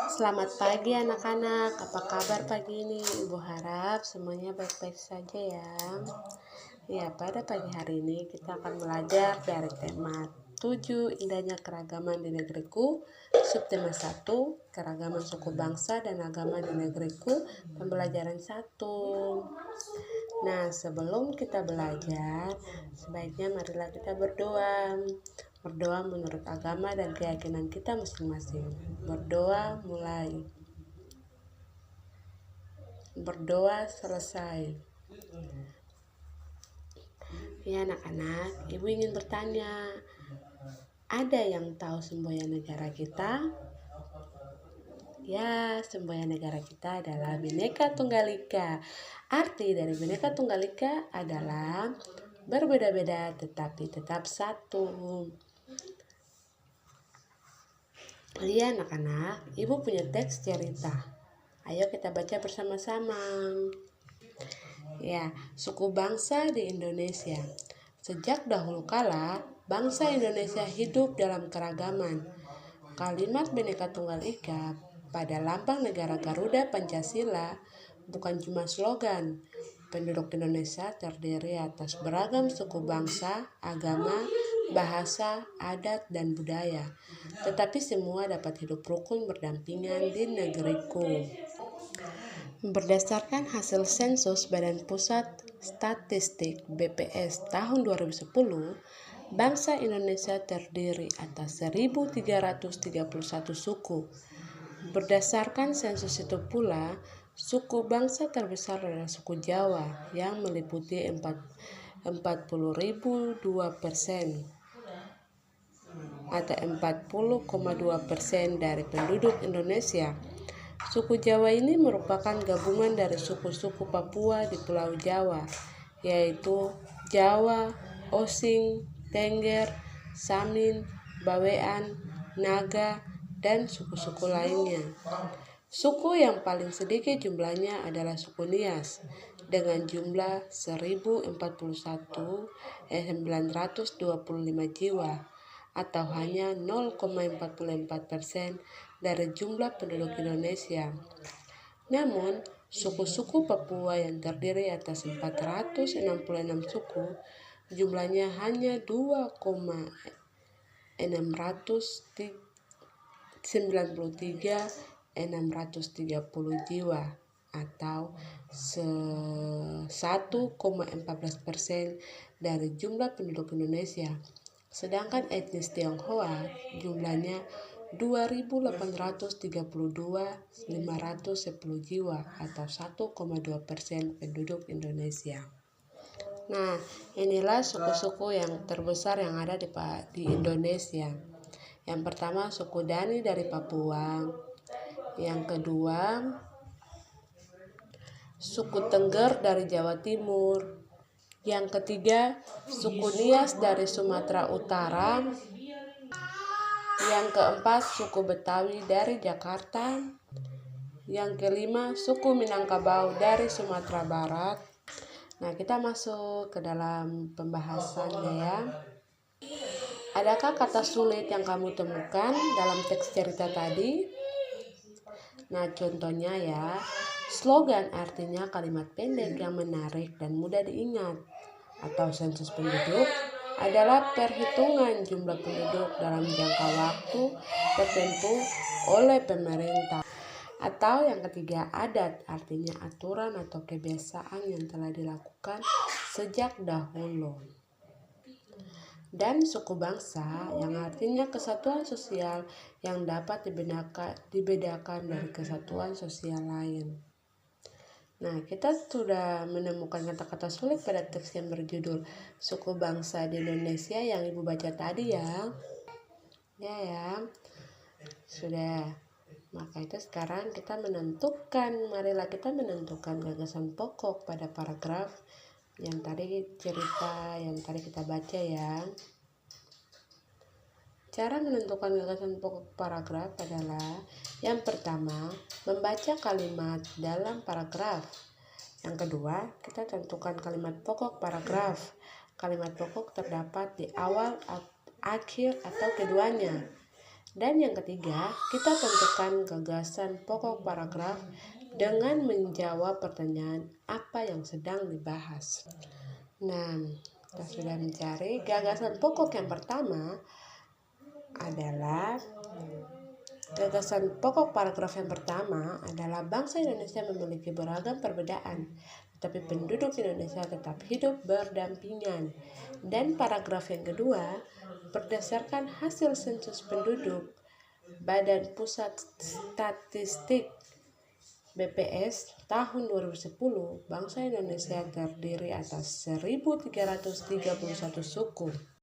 Selamat pagi anak-anak, apa kabar pagi ini? Ibu harap semuanya baik-baik saja ya. Ya, pada pagi hari ini kita akan belajar dari tema 7 indahnya keragaman di negeriku, subtema 1, keragaman suku bangsa dan agama di negeriku, pembelajaran 1. Nah, sebelum kita belajar, sebaiknya marilah kita berdoa. Berdoa menurut agama dan keyakinan kita masing-masing. Berdoa mulai. Berdoa selesai. Ya anak-anak, ibu ingin bertanya, ada yang tahu semboyan negara kita? Ya, semboyan negara kita adalah Bhinneka Tunggal Ika. Arti dari Bhinneka Tunggal Ika adalah berbeda-beda tetapi tetap satu. Ya anak-anak, ibu punya teks cerita. Ayo kita baca bersama-sama. Ya, suku bangsa di Indonesia. Sejak dahulu kala, bangsa Indonesia hidup dalam keragaman. Kalimat Bhinneka Tunggal Ika pada lambang negara Garuda Pancasila bukan cuma slogan. Penduduk Indonesia terdiri atas beragam suku bangsa, agama, bahasa, adat, dan budaya. Tetapi semua dapat hidup rukun berdampingan di negeriku. Berdasarkan hasil sensus Badan Pusat Statistik BPS tahun 2010, bangsa Indonesia terdiri atas 1.331 suku. Berdasarkan sensus itu pula, suku bangsa terbesar adalah suku Jawa yang meliputi 40,2% atau 40,2% dari penduduk Indonesia. Suku Jawa ini merupakan gabungan dari suku-suku Papua di Pulau Jawa, yaitu Jawa, Osing, Tengger, Samin, Bawean, Naga, dan suku-suku lainnya. Suku yang paling sedikit jumlahnya adalah suku Nias dengan jumlah 925 jiwa atau hanya 0,44% dari jumlah penduduk Indonesia. Namun, suku-suku Papua yang terdiri atas 466 suku, jumlahnya hanya 2,630 jiwa atau 1,14% dari jumlah penduduk Indonesia. Sedangkan etnis Tionghoa jumlahnya 2.832.510 jiwa atau 1,2% penduduk Indonesia. Nah, inilah suku-suku yang terbesar yang ada di Indonesia. Yang pertama suku Dani dari Papua. Yang kedua suku Tengger dari Jawa Timur. Yang ketiga suku Nias dari Sumatera Utara. Yang keempat suku Betawi dari Jakarta. Yang kelima suku Minangkabau dari Sumatera Barat. Nah, kita masuk ke dalam pembahasannya ya. Adakah kata sulit yang kamu temukan dalam teks cerita tadi? Nah, contohnya ya, slogan artinya kalimat pendek yang menarik dan mudah diingat. Atau sensus penduduk adalah perhitungan jumlah penduduk dalam jangka waktu tertentu oleh pemerintah. Atau yang ketiga, adat artinya aturan atau kebiasaan yang telah dilakukan sejak dahulu. Dan suku bangsa yang artinya kesatuan sosial yang dapat dibedakan dari kesatuan sosial lain. Nah, kita sudah menemukan kata-kata sulit pada teks yang berjudul Suku Bangsa di Indonesia yang ibu baca tadi ya. Ya. Sudah. Maka itu sekarang marilah kita menentukan gagasan pokok pada paragraf yang tadi kita baca ya. Cara menentukan gagasan pokok paragraf adalah yang pertama, membaca kalimat dalam paragraf. Yang kedua, kita tentukan kalimat pokok paragraf. Kalimat pokok terdapat di awal, akhir, atau keduanya. Dan yang ketiga, kita tentukan gagasan pokok paragraf dengan menjawab pertanyaan apa yang sedang dibahas. Nah, kita sudah mencari gagasan pokok yang pertama adalah paragraf yang pertama adalah bangsa Indonesia memiliki beragam perbedaan, tetapi penduduk Indonesia tetap hidup berdampingan. Dan paragraf yang kedua, berdasarkan hasil sensus penduduk Badan Pusat Statistik BPS tahun 2010, bangsa Indonesia terdiri atas 1.331 suku.